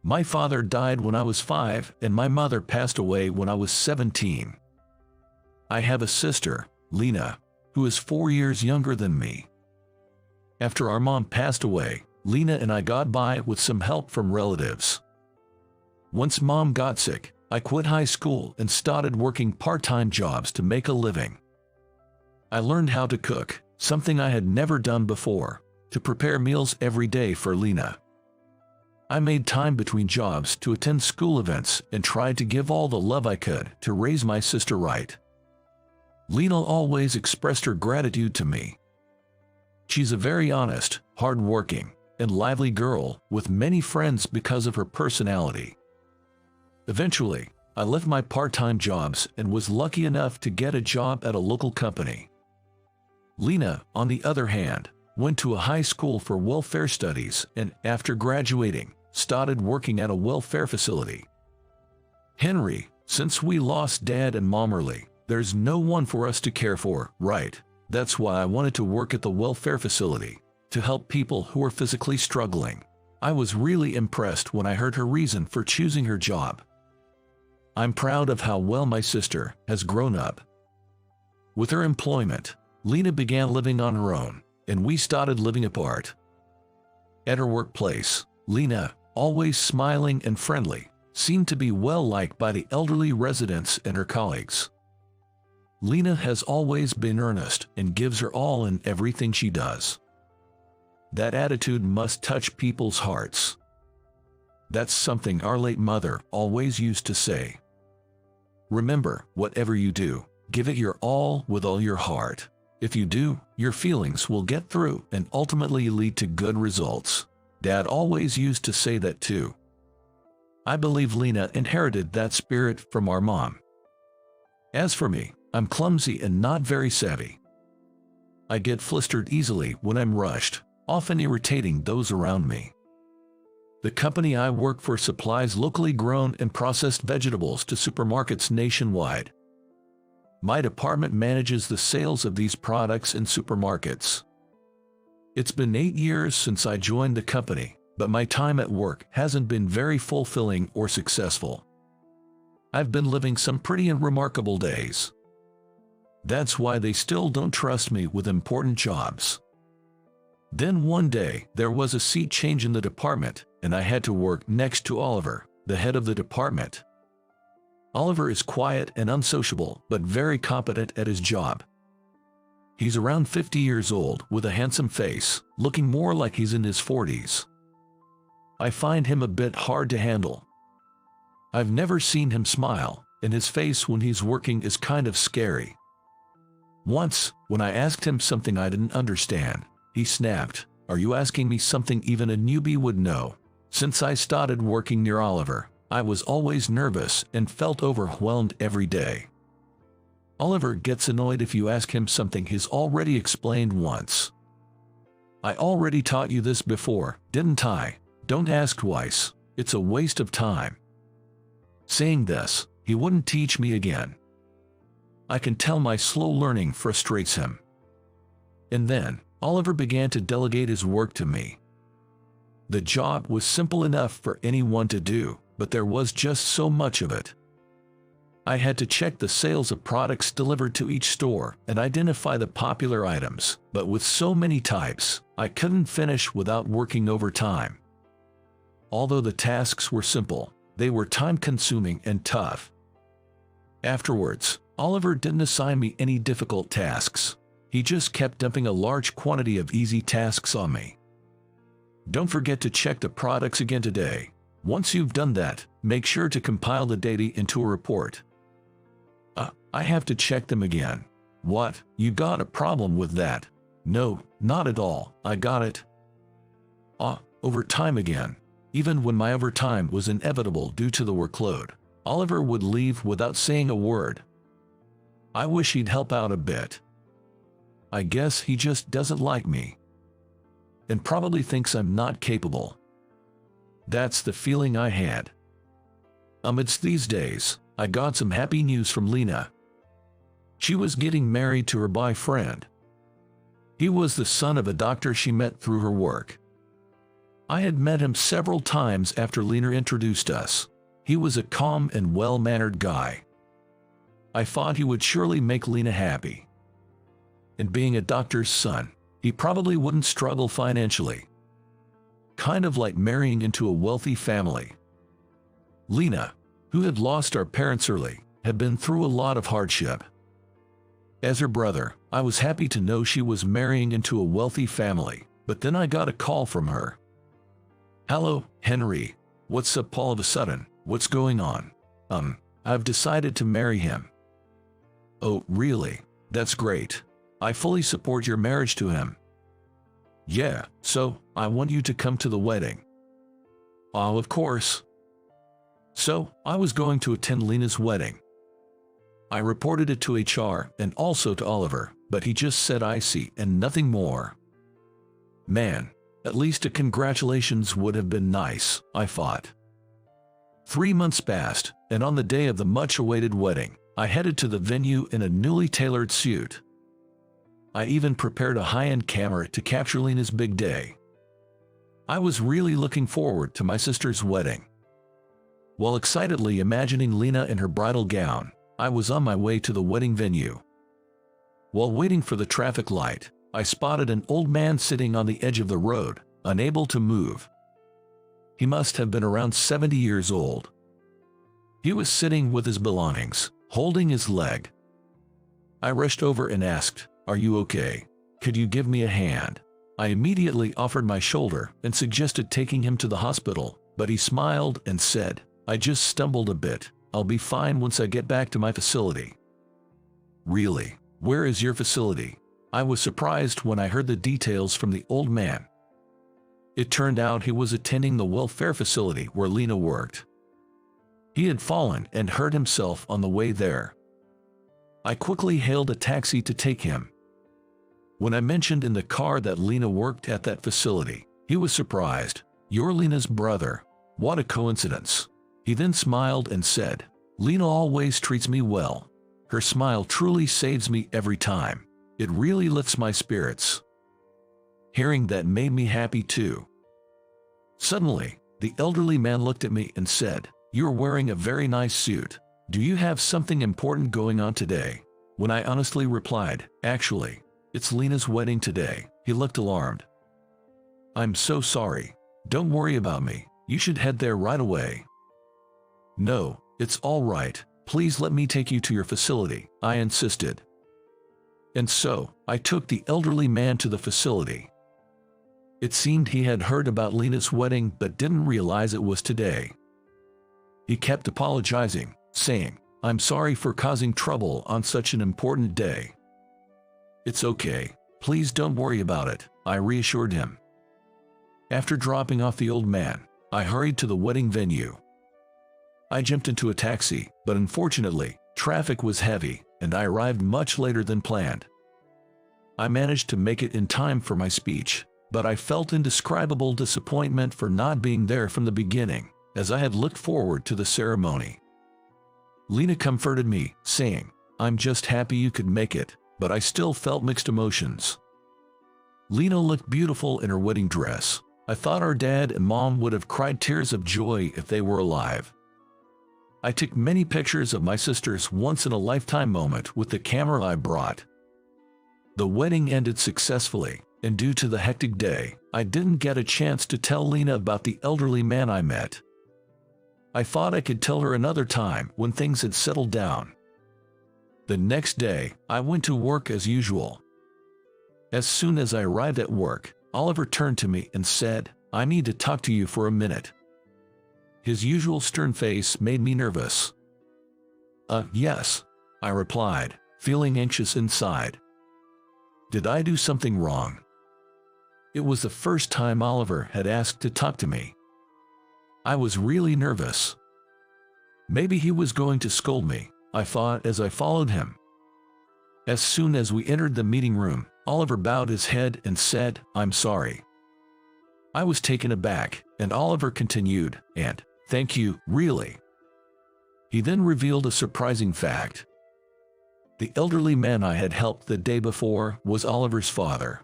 My father died when I was 5 and my mother passed away when I was 17. I have a sister, Lena, who is 4 years younger than me. After our mom passed away, Lena and I got by with some help from relatives. Once mom got sick, I quit high school and started working part-time jobs to make a living. I learned how to cook, something I had never done before, to prepare meals every day for Lena. I made time between jobs to attend school events and tried to give all the love I could to raise my sister right. Lena always expressed her gratitude to me. She's a very honest, hard-working, and lively girl with many friends because of her personality. Eventually, I left my part-time jobs and was lucky enough to get a job at a local company. Lena, on the other hand, went to a high school for welfare studies and, after graduating, started working at a welfare facility. Henry, since we lost Dad and Mom early, there's no one for us to care for, right? That's why I wanted to work at the welfare facility, to help people who are physically struggling. I was really impressed when I heard her reason for choosing her job. I'm proud of how well my sister has grown up. With her employment, Lena began living on her own, and we started living apart. At her workplace, Lena, always smiling and friendly, seemed to be well liked by the elderly residents and her colleagues. Lena has always been earnest and gives her all in everything she does. That attitude must touch people's hearts. That's something our late mother always used to say. Remember, whatever you do, give it your all with all your heart. If you do, your feelings will get through and ultimately lead to good results. Dad always used to say that too. I believe Lena inherited that spirit from our mom. As for me, I'm clumsy and not very savvy. I get flustered easily when I'm rushed, often irritating those around me. The company I work for supplies locally grown and processed vegetables to supermarkets nationwide. My department manages the sales of these products in supermarkets. It's been 8 years since I joined the company, but my time at work hasn't been very fulfilling or successful. I've been living some pretty remarkable days. That's why they still don't trust me with important jobs. Then one day, there was a seat change in the department, and I had to work next to Oliver, the head of the department. Oliver is quiet and unsociable, but very competent at his job. He's around 50 years old with a handsome face, looking more like he's in his 40s. I find him a bit hard to handle. I've never seen him smile, and his face when he's working is kind of scary. Once, when I asked him something I didn't understand, he snapped, "Are you asking me something even a newbie would know?" Since I started working near Oliver, I was always nervous and felt overwhelmed every day. Oliver gets annoyed if you ask him something he's already explained once. I already taught you this before, didn't I? Don't ask twice, it's a waste of time. Saying this, he wouldn't teach me again. I can tell my slow learning frustrates him. And then, Oliver began to delegate his work to me. The job was simple enough for anyone to do, but there was just so much of it. I had to check the sales of products delivered to each store and identify the popular items, but with so many types, I couldn't finish without working overtime. Although the tasks were simple, they were time-consuming and tough. Afterwards, Oliver didn't assign me any difficult tasks. He just kept dumping a large quantity of easy tasks on me. Don't forget to check the products again today. Once you've done that, make sure to compile the data into a report. I have to check them again. What? You got a problem with that? No, not at all. I got it. Overtime again. Even when my overtime was inevitable due to the workload, Oliver would leave without saying a word. I wish he'd help out a bit. I guess he just doesn't like me. And probably thinks I'm not capable. That's the feeling I had. Amidst these days, I got some happy news from Lena. She was getting married to her boyfriend. He was the son of a doctor she met through her work. I had met him several times after Lena introduced us. He was a calm and well-mannered guy. I thought he would surely make Lena happy. And being a doctor's son, he probably wouldn't struggle financially. Kind of like marrying into a wealthy family. Lena, who had lost our parents early, had been through a lot of hardship. As her brother, I was happy to know she was marrying into a wealthy family, but then I got a call from her. "Hello, Henry. What's up all of a sudden? What's going on?" I've decided to marry him." "Oh, really? That's great. I fully support your marriage to him." "Yeah, so I want you to come to the wedding." "Oh, of course." So I was going to attend Lena's wedding. I reported it to HR and also to Oliver, but he just said I see and nothing more. Man, at least a congratulations would have been nice, I thought. 3 months passed, and on the day of the much-awaited wedding, I headed to the venue in a newly tailored suit. I even prepared a high-end camera to capture Lena's big day. I was really looking forward to my sister's wedding. While excitedly imagining Lena in her bridal gown, I was on my way to the wedding venue. While waiting for the traffic light, I spotted an old man sitting on the edge of the road, unable to move. He must have been around 70 years old. He was sitting with his belongings, holding his leg. I rushed over and asked, "Are you okay? Could you give me a hand?" I immediately offered my shoulder and suggested taking him to the hospital, but he smiled and said, "I just stumbled a bit. I'll be fine once I get back to my facility." "Really? Where is your facility?" I was surprised when I heard the details from the old man. It turned out he was attending the welfare facility where Lena worked. He had fallen and hurt himself on the way there. I quickly hailed a taxi to take him. When I mentioned in the car that Lena worked at that facility, he was surprised. "You're Lena's brother. What a coincidence." He then smiled and said, "Lena always treats me well. Her smile truly saves me every time. It really lifts my spirits." Hearing that made me happy too. Suddenly, the elderly man looked at me and said, "You're wearing a very nice suit. Do you have something important going on today?" When I honestly replied, "Actually, it's Lena's wedding today," he looked alarmed. "I'm so sorry. Don't worry about me. You should head there right away." "No, it's all right. Please let me take you to your facility," I insisted. And so, I took the elderly man to the facility. It seemed he had heard about Lena's wedding but didn't realize it was today. He kept apologizing, saying, "I'm sorry for causing trouble on such an important day." "It's okay. Please don't worry about it," I reassured him. After dropping off the old man, I hurried to the wedding venue. I jumped into a taxi, but unfortunately, traffic was heavy, and I arrived much later than planned. I managed to make it in time for my speech, but I felt indescribable disappointment for not being there from the beginning, as I had looked forward to the ceremony. Lena comforted me, saying, "I'm just happy you could make it," but I still felt mixed emotions. Lena looked beautiful in her wedding dress. I thought our dad and mom would have cried tears of joy if they were alive. I took many pictures of my sister's once-in-a-lifetime moment with the camera I brought. The wedding ended successfully, and due to the hectic day, I didn't get a chance to tell Lena about the elderly man I met. I thought I could tell her another time when things had settled down. The next day, I went to work as usual. As soon as I arrived at work, Oliver turned to me and said, "I need to talk to you for a minute." His usual stern face made me nervous. Yes," I replied, feeling anxious inside. Did I do something wrong? It was the first time Oliver had asked to talk to me. I was really nervous. Maybe he was going to scold me, I thought as I followed him. As soon as we entered the meeting room, Oliver bowed his head and said, "I'm sorry." I was taken aback, and Oliver continued, "And thank you, really." He then revealed a surprising fact. The elderly man I had helped the day before was Oliver's father.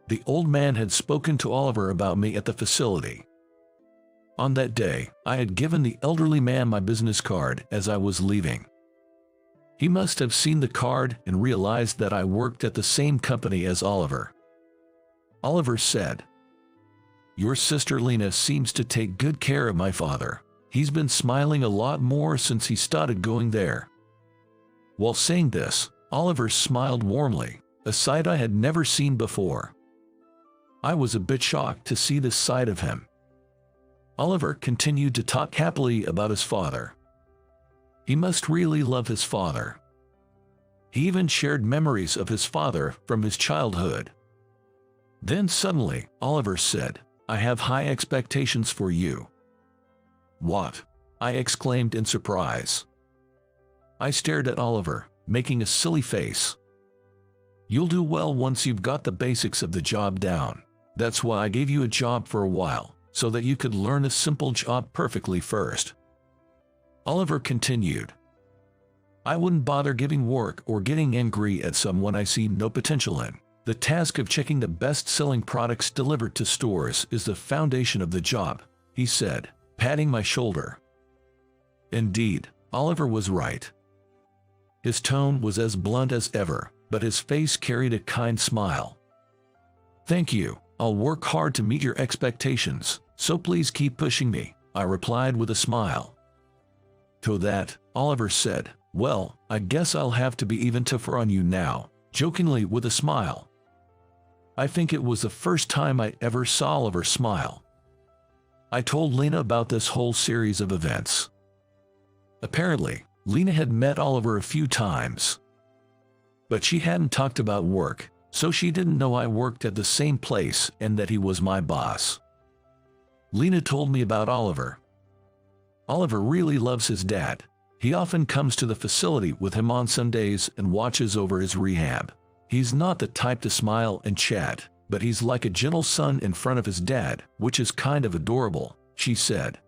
The old man had spoken to Oliver about me at the facility. On that day, I had given the elderly man my business card as I was leaving. He must have seen the card and realized that I worked at the same company as Oliver. Oliver said, "Your sister Lena seems to take good care of my father. He's been smiling a lot more since he started going there." While saying this, Oliver smiled warmly, a sight I had never seen before. I was a bit shocked to see this side of him. Oliver continued to talk happily about his father. He must really love his father. He even shared memories of his father from his childhood. Then suddenly, Oliver said, "I have high expectations for you." "What?" I exclaimed in surprise. I stared at Oliver, making a silly face. "You'll do well once you've got the basics of the job down. That's why I gave you a job for a while, so that you could learn a simple job perfectly first." Oliver continued, "I wouldn't bother giving work or getting angry at someone I see no potential in. The task of checking the best-selling products delivered to stores is the foundation of the job," he said, patting my shoulder. Indeed, Oliver was right. His tone was as blunt as ever, but his face carried a kind smile. "Thank you. I'll work hard to meet your expectations, so please keep pushing me," I replied with a smile. To that, Oliver said, "Well, I guess I'll have to be even tougher on you now," jokingly with a smile. I think it was the first time I ever saw Oliver smile. I told Lena about this whole series of events. Apparently, Lena had met Oliver a few times, but she hadn't talked about work, so she didn't know I worked at the same place and that he was my boss. Lena told me about Oliver. Oliver really loves his dad. He often comes to the facility with him on Sundays and watches over his rehab. He's not the type to smile and chat, but he's like a gentle son in front of his dad, which is kind of adorable," she said.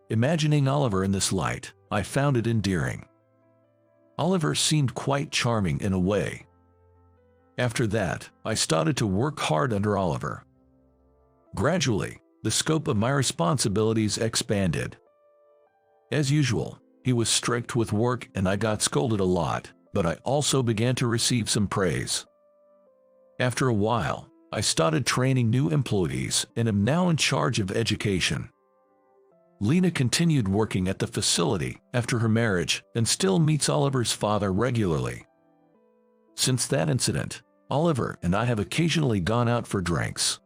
Imagining Oliver in this light, I found it endearing. Oliver seemed quite charming in a way. After that, I started to work hard under Oliver. Gradually, the scope of my responsibilities expanded. As usual, he was strict with work and I got scolded a lot, but I also began to receive some praise. After a while, I started training new employees and am now in charge of education. Lena continued working at the facility after her marriage and still meets Oliver's father regularly. Since that incident, Oliver and I have occasionally gone out for drinks.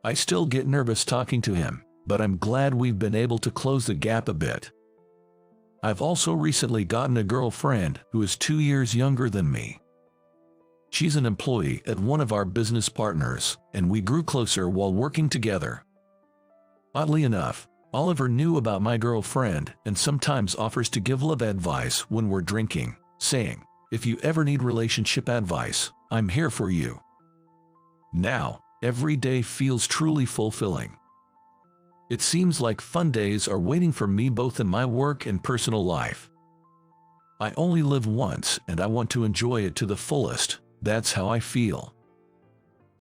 I still get nervous talking to him, but I'm glad we've been able to close the gap a bit. I've also recently gotten a girlfriend who is 2 years younger than me. She's an employee at one of our business partners, and we grew closer while working together. Oddly enough, Oliver knew about my girlfriend and sometimes offers to give love advice when we're drinking, saying, "If you ever need relationship advice, I'm here for you." Now, every day feels truly fulfilling. It seems like fun days are waiting for me both in my work and personal life. I only live once and I want to enjoy it to the fullest. That's how I feel.